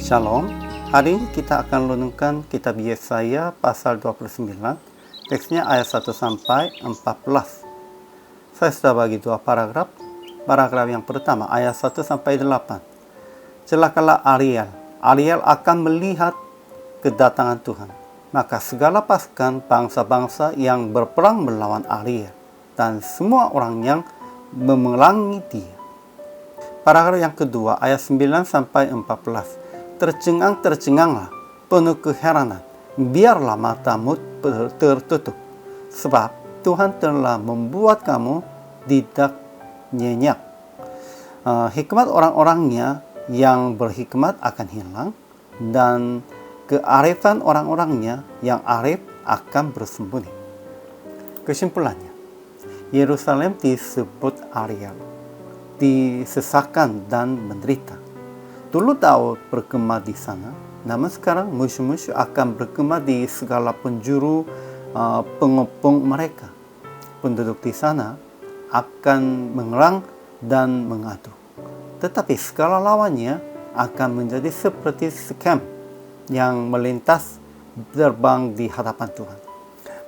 Shalom, hari ini kita akan renungkan kitab Yesaya pasal 29, teksnya ayat 1 sampai 14. Saya sudah bagi dua paragraf. Paragraf yang pertama, ayat 1 sampai 8. Celakalah Ariel. Ariel akan melihat kedatangan Tuhan. Maka segala pasukan bangsa-bangsa yang berperang melawan Ariel dan semua orang yang memerangi dia. Paragraf yang kedua, ayat 9 sampai 14. Tercengang-tercenganglah, penuh keheranan. Biarlah matamu tertutup, sebab Tuhan telah membuat kamu tidak nyenyak. Hikmat orang-orangnya yang berhikmat akan hilang, dan kearifan orang-orangnya yang arif akan bersembunyi. Kesimpulannya, Yerusalem disebut Ariel, disesakan dan menderita. Dulu Daud bergema di sana, namun sekarang musuh-musuh akan bergema di segala penjuru pengepung mereka. Penduduk di sana akan mengerang dan mengadu. Tetapi segala lawannya akan menjadi seperti sekam yang melintas terbang di hadapan Tuhan.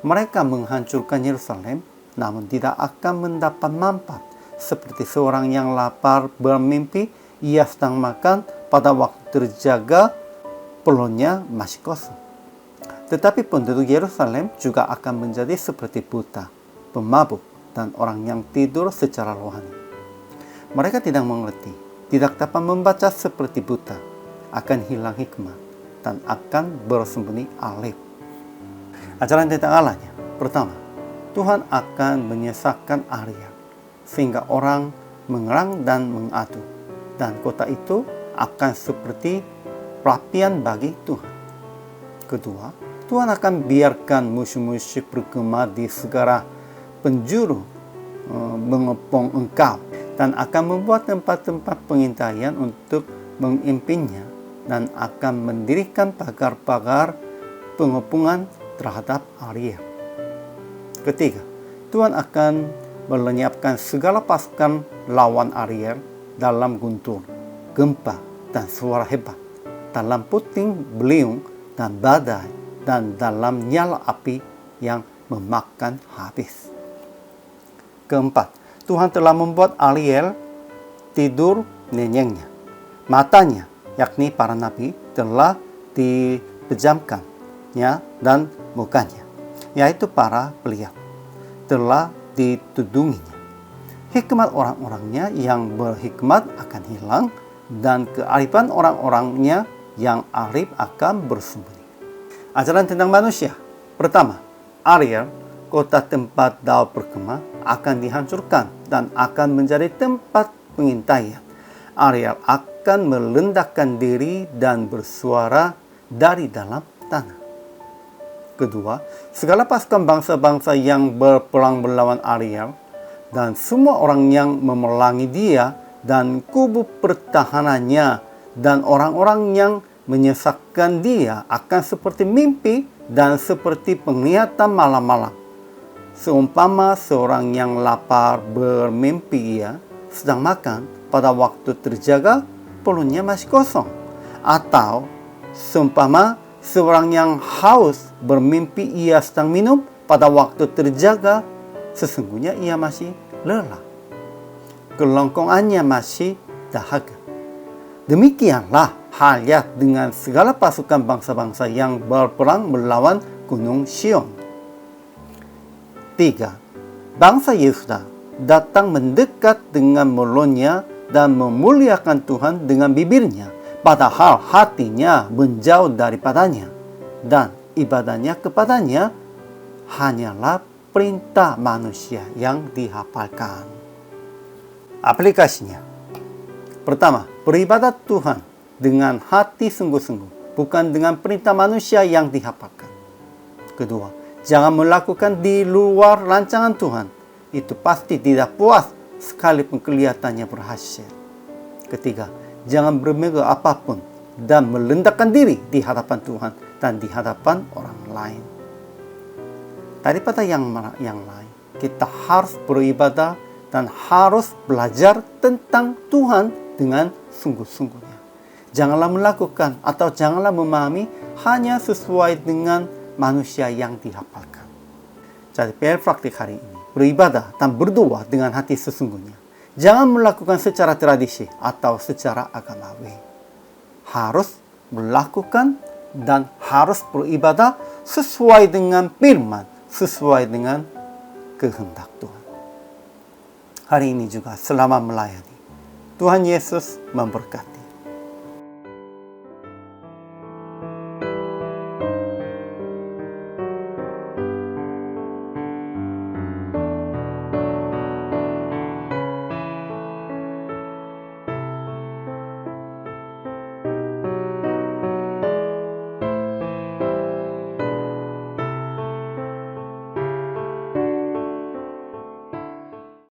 Mereka menghancurkan Yerusalem, namun tidak akan mendapat manfaat. Seperti seorang yang lapar bermimpi, ia sedang makan, pada waktu terjaga perutnya masih kosong. Tetapi penduduk Yerusalem juga akan menjadi seperti buta, pemabuk, dan orang yang tidur secara rohani. Mereka tidak mengerti, tidak dapat membaca seperti buta, akan hilang hikmat, dan akan bersembunyi alif. Ajaran tentang Allahnya. Pertama, Tuhan akan menyesatkan Ariel, sehingga orang mengerang dan mengadu, dan kota itu akan seperti perapian bagi Tuhan. Kedua, Tuhan akan biarkan musuh-musuh bergema di segala penjuru mengepung engkau, dan akan membuat tempat-tempat pengintaian untuk mengimpinya, dan akan mendirikan pagar-pagar pengepungan terhadap Ariel. Ketiga, Tuhan akan melenyapkan segala pasukan lawan Ariel dalam guntur, gempa, dan suara hebat, dalam puting beliung dan badai, dan dalam nyala api yang memakan habis. Keempat, Tuhan telah membuat Ariel tidur nyenyaknya. Matanya, yakni para nabi, telah dipejamkannya, dan mukanya, yaitu para pelihat, telah ditudunginya. Hikmat orang-orangnya yang berhikmat akan hilang, dan kearifan orang-orangnya yang arif akan bersembunyi. Ajaran tentang manusia. Pertama, Ariel, kota tempat Daud bergema, akan dihancurkan dan akan menjadi tempat pengintaian. Ariel akan melendahkan diri dan bersuara dari dalam tanah. Kedua, segala pasukan bangsa-bangsa yang berperang melawan Ariel dan semua orang yang memerangi dia, dan kubu pertahanannya dan orang-orang yang menyesatkan dia akan seperti mimpi dan seperti penglihatan malam-malam. Seumpama seorang yang lapar bermimpi ia sedang makan, pada waktu terjaga perutnya masih kosong. Atau seumpama seorang yang haus bermimpi ia sedang minum, pada waktu terjaga sesungguhnya ia masih lelah, kelongkongannya masih dahaga. Demikianlah halnya dengan segala pasukan bangsa-bangsa yang berperang melawan Gunung Sion. 3. Bangsa Yehuda datang mendekat dengan mulutnya dan memuliakan Tuhan dengan bibirnya, padahal hatinya menjauh daripadanya, dan ibadahnya kepadanya hanyalah perintah manusia yang dihafalkan. Aplikasinya. Pertama, beribadat Tuhan dengan hati sungguh-sungguh, bukan dengan perintah manusia yang dihafalkan. Kedua, jangan melakukan di luar rancangan Tuhan. Itu pasti tidak puas sekalipun kelihatannya berhasil. Ketiga, jangan bermegah apapun dan merendahkan diri di hadapan Tuhan dan di hadapan orang lain. Daripada yang lain, kita harus beribadah dan harus belajar tentang Tuhan dengan sungguh-sungguhnya. Janganlah melakukan atau janganlah memahami hanya sesuai dengan manusia yang dihafalkan. Jadi PR praktik hari ini, beribadah dan berdoa dengan hati sesungguhnya. Jangan melakukan secara tradisi atau secara agamawi. Harus melakukan dan harus beribadah sesuai dengan firman, sesuai dengan kehendak Tuhan. Hari ini juga selamat melayani. Tuhan Yesus memberkati.